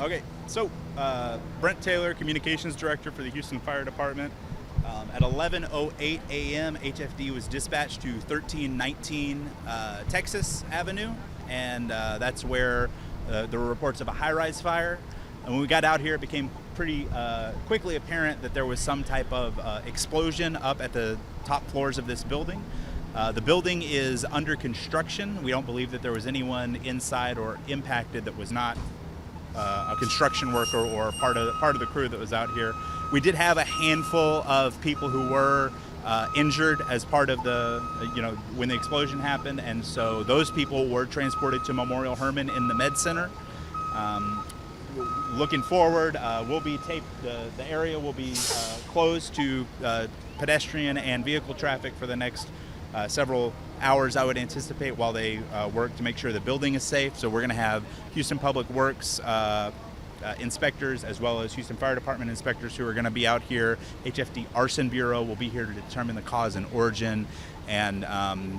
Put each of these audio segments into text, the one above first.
Okay, so Brent Taylor, Communications Director for the Houston Fire Department. At 11:08 a.m., HFD was dispatched to 1319 Texas Avenue, and that's where there were reports of a high-rise fire. And when we got out here, it became pretty quickly apparent that there was some type of explosion up at the top floors of this building. The building is under construction. We don't believe that there was anyone inside or impacted that was not a construction worker or part of the crew that was out here. We did have a handful of people who were injured as part of the, when the explosion happened, and so those people were transported to Memorial Hermann in the Med Center. Looking forward, the area will be closed to pedestrian and vehicle traffic for the next several hours, I would anticipate, while they work to make sure the building is safe. So we're going to have Houston Public Works inspectors as well as Houston Fire Department inspectors who are going to be out here. HFD Arson Bureau will be here to determine the cause and origin, and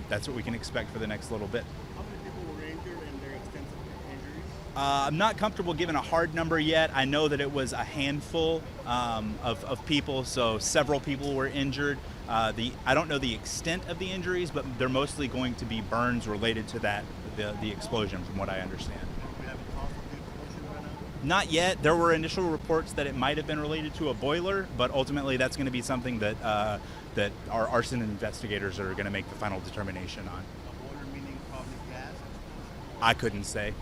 that's what we can expect for the next little bit. How many people were injured and their extensive injuries? I'm not comfortable giving a hard number yet. I know that it was a handful of people, so several people were injured. I don't know the extent of the injuries, but they're mostly going to be burns related to the explosion, from what I understand. Do we have a cause of the explosion right now? Not yet. There were initial reports that it might have been related to a boiler, but ultimately that's going to be something that our arson investigators are going to make the final determination on. A boiler meaning probably gas explosion? I couldn't say.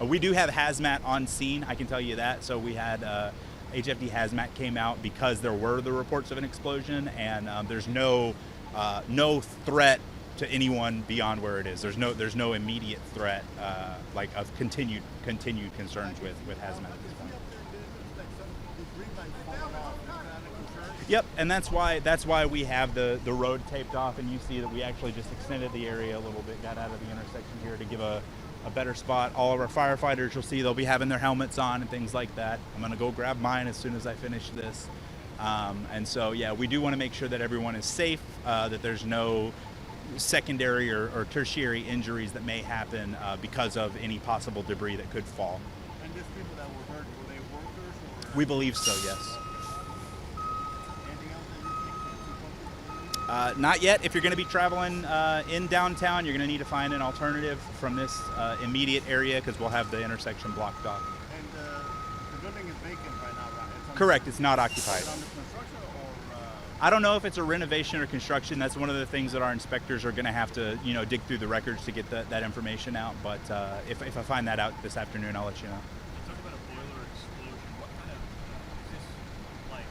We do have Hazmat on scene, I can tell you that. So we had HFD Hazmat came out because there were the reports of an explosion, and there's no threat to anyone beyond where it is. There's no immediate threat of continued concerns with Hazmat at this point. Yep, and that's why we have the road taped off, and you see that we actually just extended the area a little bit, got out of the intersection here to give a better spot. All of our firefighters, you'll see they'll be having their helmets on and things like that. I'm gonna go grab mine as soon as I finish this. And so, yeah, we do wanna make sure that everyone is safe, that there's no secondary or tertiary injuries that may happen because of any possible debris that could fall. And these people that were hurt, were they workers or? We believe so, yes. Anything else that you think? Not yet. If you're going to be traveling in downtown, you're going to need to find an alternative from this immediate area, because we'll have the intersection blocked off. And the building is vacant right now, right? Correct. It's not occupied. Is it under construction or? I don't know if it's a renovation or construction. That's one of the things that our inspectors are going to have to, dig through the records to get that information out. But if I find that out this afternoon, I'll let you know. You talk about a boiler explosion. What kind of is this, like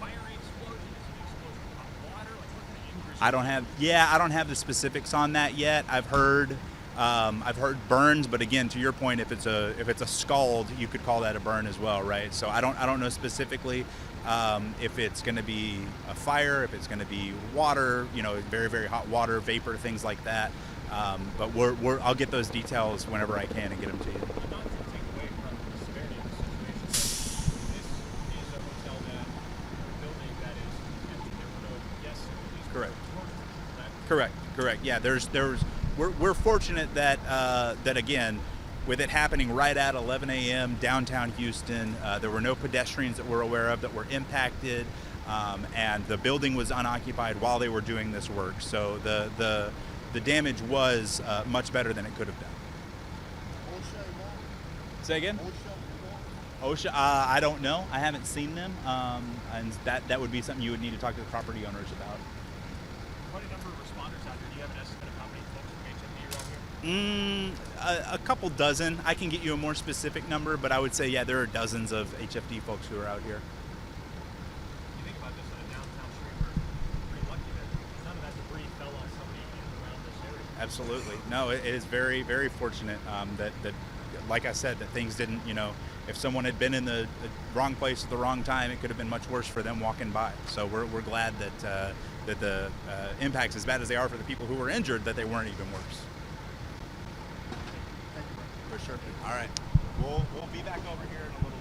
fire explosion? Is it an explosion of hot water? Like what kind of injuries? I don't have the specifics on that yet. I've heard burns, but again, to your point, if it's a scald, you could call that a burn as well, right? So I don't know specifically if it's going to be a fire, if it's going to be water, very, very hot water, vapor, things like that. But I'll get those details whenever I can and get them to you. Not to take away from the severity of the situation, this is a hotel a building that is empty. There were no guests or at least Correct. correct? Correct. Yeah, we're fortunate that again, with it happening right at 11 a.m. downtown Houston, there were no pedestrians that we're aware of that were impacted, and the building was unoccupied while they were doing this work. So the damage was much better than it could have been. Say again? OSHA, I don't know. I haven't seen them, and that would be something you would need to talk to the property owners about. Quite a number of responders out there. Do you have an estimate of how many folks from HFD are out here? A couple dozen. I can get you a more specific number, but I would say, yeah, there are dozens of HFD folks who are out here. You think about this on a downtown street, we're pretty lucky that none of that debris fell on somebody in and around this area. Absolutely. No, it is very, very fortunate that, like I said, that things didn't, if someone had been in the wrong place at the wrong time, it could have been much worse for them walking by. So we're glad that the impacts, as bad as they are for the people who were injured, that they weren't even worse. For sure. All right. We'll be back over here in a little bit.